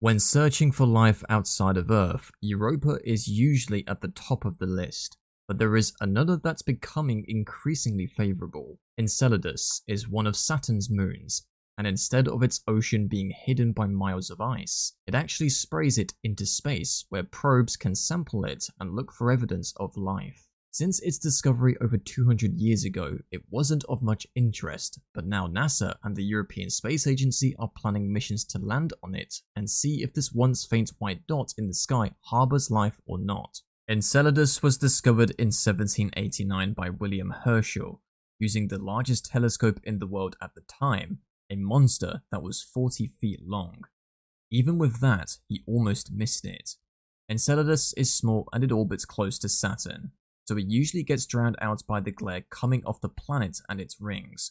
When searching for life outside of Earth, Europa is usually at the top of the list, but there is another that's becoming increasingly favourable. Enceladus is one of Saturn's moons, and instead of its ocean being hidden by miles of ice, it actually sprays it into space where probes can sample it and look for evidence of life. Since its discovery over 200 years ago, it wasn't of much interest, but now NASA and the European Space Agency are planning missions to land on it and see if this once faint white dot in the sky harbours life or not. Enceladus was discovered in 1789 by William Herschel, using the largest telescope in the world at the time, a monster that was 40 feet long. Even with that, he almost missed it. Enceladus is small and it orbits close to Saturn, so it usually gets drowned out by the glare coming off the planet and its rings.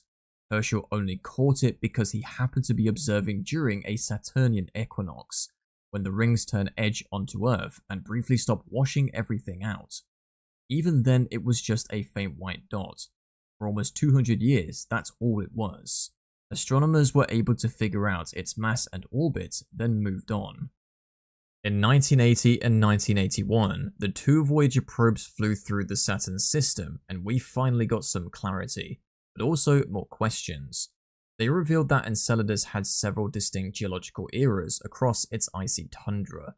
Herschel only caught it because he happened to be observing during a Saturnian equinox, when the rings turn edge onto Earth and briefly stop washing everything out. Even then, it was just a faint white dot. For almost 200 years, that's all it was. Astronomers were able to figure out its mass and orbit, then moved on. In 1980 and 1981, the two Voyager probes flew through the Saturn system, and we finally got some clarity, but also more questions. They revealed that Enceladus had several distinct geological eras across its icy tundra.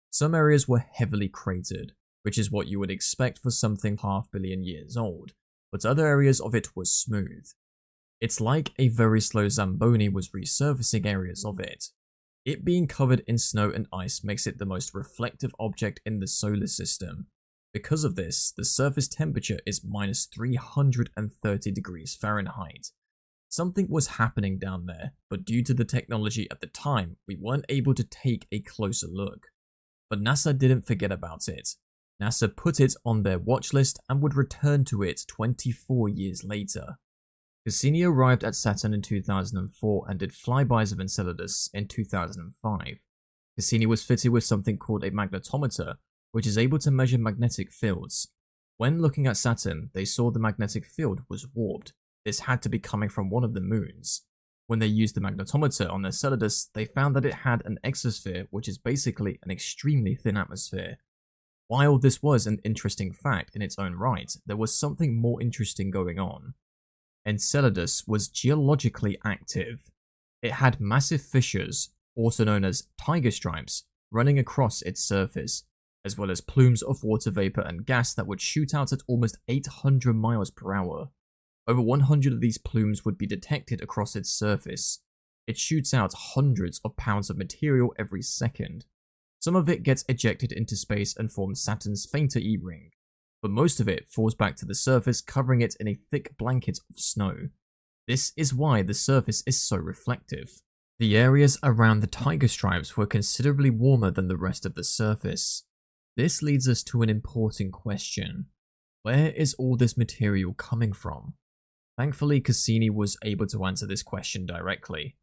Some areas were heavily cratered, which is what you would expect for something 500 million years old, but other areas of it were smooth. It's like a very slow Zamboni was resurfacing areas of it. It being covered in snow and ice makes it the most reflective object in the solar system. Because of this, the surface temperature is minus 330 degrees Fahrenheit. Something was happening down there, but due to the technology at the time, we weren't able to take a closer look. But NASA didn't forget about it. NASA put it on their watch list and would return to it 24 years later. Cassini arrived at Saturn in 2004 and did flybys of Enceladus in 2005. Cassini was fitted with something called a magnetometer, which is able to measure magnetic fields. When looking at Saturn, they saw the magnetic field was warped. This had to be coming from one of the moons. When they used the magnetometer on Enceladus, they found that it had an exosphere, which is basically an extremely thin atmosphere. While this was an interesting fact in its own right, there was something more interesting going on. Enceladus was geologically active. It had massive fissures, also known as tiger stripes, running across its surface, as well as plumes of water vapor and gas that would shoot out at almost 800 miles per hour. Over 100 of these plumes would be detected across its surface. It shoots out hundreds of pounds of material every second. Some of it gets ejected into space and forms Saturn's fainter E-ring, but most of it falls back to the surface, covering it in a thick blanket of snow. This is why the surface is so reflective. The areas around the tiger stripes were considerably warmer than the rest of the surface. This leads us to an important question. Where is all this material coming from? Thankfully, Cassini was able to answer this question directly.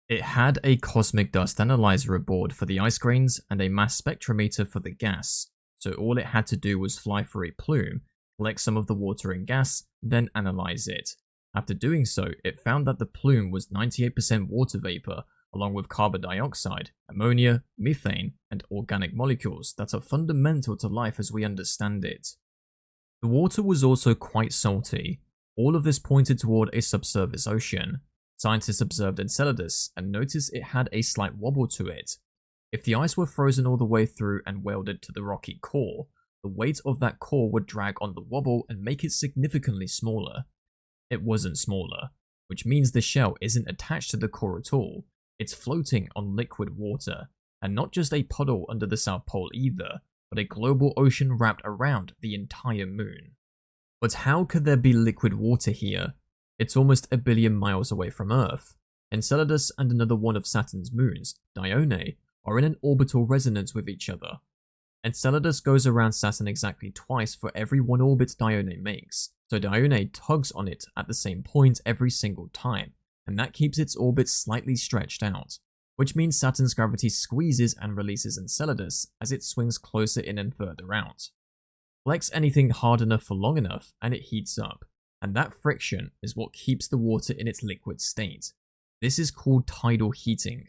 It had a cosmic dust analyzer aboard for the ice grains and a mass spectrometer for the gas, so all it had to do was fly for a plume, collect some of the water and gas, then analyze it. After doing so, it found that the plume was 98% water vapor, along with carbon dioxide, ammonia, methane, and organic molecules that are fundamental to life as we understand it. The water was also quite salty. All of this pointed toward a subsurface ocean. Scientists observed Enceladus and noticed it had a slight wobble to it. If the ice were frozen all the way through and welded to the rocky core, the weight of that core would drag on the wobble and make it significantly smaller. It wasn't smaller, which means the shell isn't attached to the core at all. It's floating on liquid water, and not just a puddle under the South Pole either, but a global ocean wrapped around the entire moon. But how could there be liquid water here? It's almost 1 billion miles away from Earth. Enceladus and another one of Saturn's moons, Dione, are in an orbital resonance with each other. Enceladus goes around Saturn exactly twice for every one orbit Dione makes, so Dione tugs on it at the same point every single time, and that keeps its orbit slightly stretched out, which means Saturn's gravity squeezes and releases Enceladus as it swings closer in and further out. Flex anything hard enough for long enough and it heats up, and that friction is what keeps the water in its liquid state. This is called tidal heating.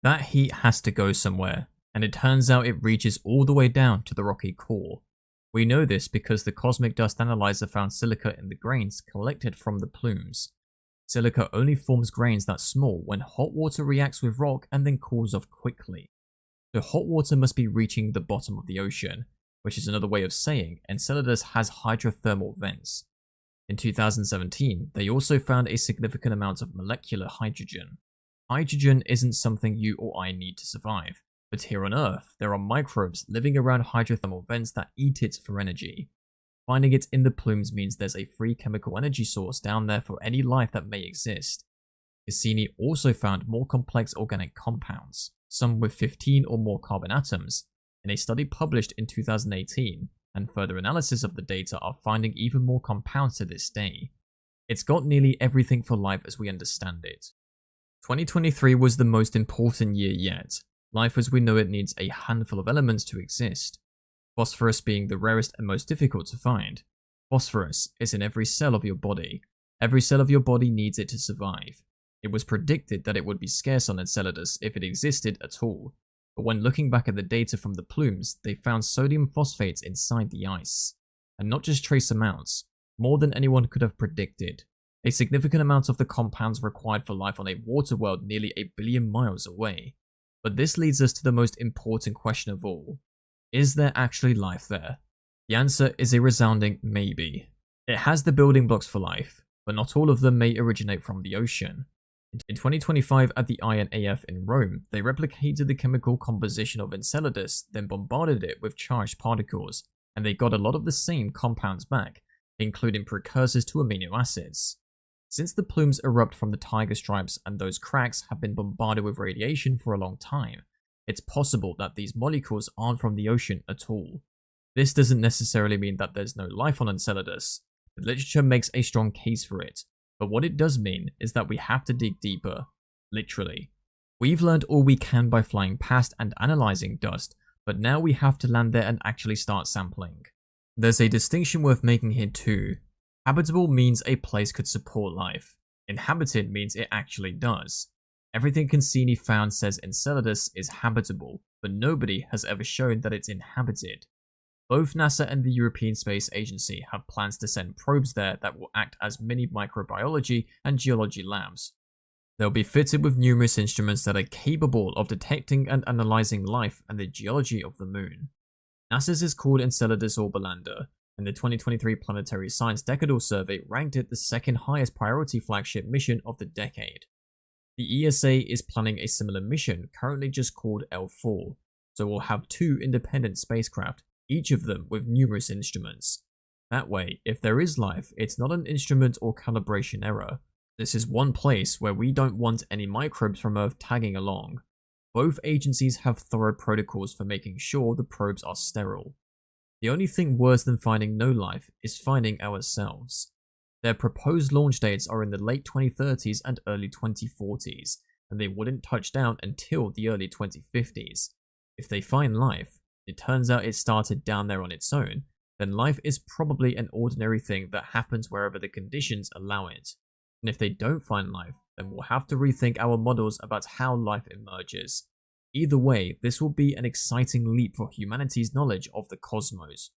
That heat has to go somewhere, and it turns out it reaches all the way down to the rocky core. We know this because the cosmic dust analyzer found silica in the grains collected from the plumes. Silica only forms grains that small when hot water reacts with rock and then cools off quickly. So hot water must be reaching the bottom of the ocean, which is another way of saying Enceladus has hydrothermal vents. In 2017, they also found a significant amount of molecular hydrogen. Hydrogen isn't something you or I need to survive, but here on Earth, there are microbes living around hydrothermal vents that eat it for energy. Finding it in the plumes means there's a free chemical energy source down there for any life that may exist. Cassini also found more complex organic compounds, some with 15 or more carbon atoms, in a study published in 2018, and further analysis of the data are finding even more compounds to this day. It's got nearly everything for life as we understand it. 2023 was the most important year yet. Life as we know it needs a handful of elements to exist. Phosphorus being the rarest and most difficult to find. Phosphorus is in every cell of your body. Every cell of your body needs it to survive. It was predicted that it would be scarce on Enceladus if it existed at all, but when looking back at the data from the plumes, they found sodium phosphates inside the ice. And not just trace amounts, more than anyone could have predicted. A significant amount of the compounds required for life on a water world nearly 1 billion miles away. But this leads us to the most important question of all. Is there actually life there? The answer is a resounding maybe. It has the building blocks for life, but not all of them may originate from the ocean. In 2025 at the INAF in Rome, they replicated the chemical composition of Enceladus, then bombarded it with charged particles, and they got a lot of the same compounds back, including precursors to amino acids. Since the plumes erupt from the tiger stripes and those cracks have been bombarded with radiation for a long time, it's possible that these molecules aren't from the ocean at all. This doesn't necessarily mean that there's no life on Enceladus. The literature makes a strong case for it, but what it does mean is that we have to dig deeper, literally. We've learned all we can by flying past and analyzing dust, but now we have to land there and actually start sampling. There's a distinction worth making here too. Habitable means a place could support life. Inhabited means it actually does. Everything Cassini found says Enceladus is habitable, but nobody has ever shown that it's inhabited. Both NASA and the European Space Agency have plans to send probes there that will act as mini microbiology and geology labs. They'll be fitted with numerous instruments that are capable of detecting and analyzing life and the geology of the moon. NASA's is called Enceladus Orbiter, and the 2023 Planetary Science Decadal Survey ranked it the second highest priority flagship mission of the decade. The ESA is planning a similar mission, currently just called L4, so we'll have 2 independent spacecraft, each of them with numerous instruments. That way, if there is life, it's not an instrument or calibration error. This is one place where we don't want any microbes from Earth tagging along. Both agencies have thorough protocols for making sure the probes are sterile. The only thing worse than finding no life is finding ourselves. Their proposed launch dates are in the late 2030s and early 2040s, and they wouldn't touch down until the early 2050s. If they find life, it turns out it started down there on its own, then life is probably an ordinary thing that happens wherever the conditions allow it. And if they don't find life, then we'll have to rethink our models about how life emerges. Either way, this will be an exciting leap for humanity's knowledge of the cosmos.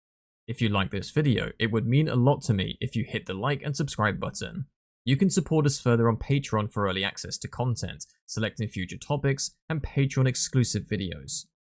If you like this video, it would mean a lot to me if you hit the like and subscribe button. You can support us further on Patreon for early access to content, selecting future topics, and Patreon exclusive videos.